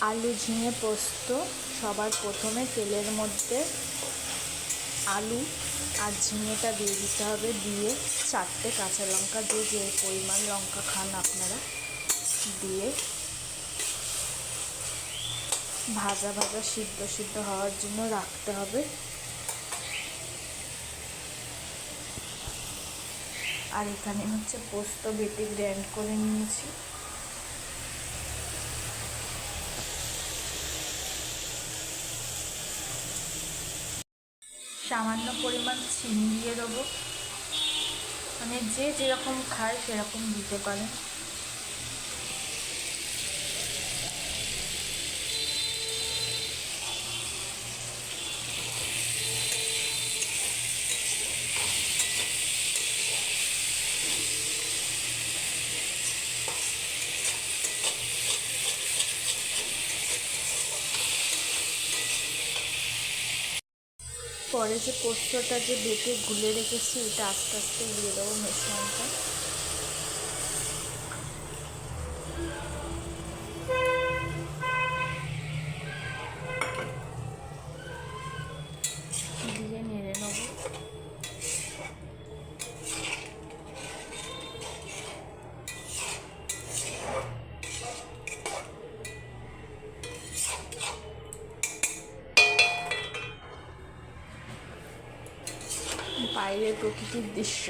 আলু ঝিঙে পোস্ত। সবার প্রথমে তেলের মধ্যে আলু আর ঝিঙেটা দিয়ে দিতে হবে, দিয়ে 4টে কাঁচা লঙ্কা, যে পরিমাণ লঙ্কা খান আপনারা, দিয়ে ভাজা ভাজা সিদ্ধ হওয়ার জন্য রাখতে হবে। আর এখানে হচ্ছে পোস্ত বেটে গ্রাইন্ড করে নিয়েছি। সামান্য পরিমাণ চিনি দিয়ে দেবো, মানে যে যেরকম খায় সেরকম দিতে পারেন। পরে যে পোস্তটা যে বেটে গুলে রেখেছি এটা আস্তে আস্তে দিয়ে দেবো মিশ্রণটা। দিয়ে নেড়ে নেবো। বাইরের প্রকৃতির দৃশ্য।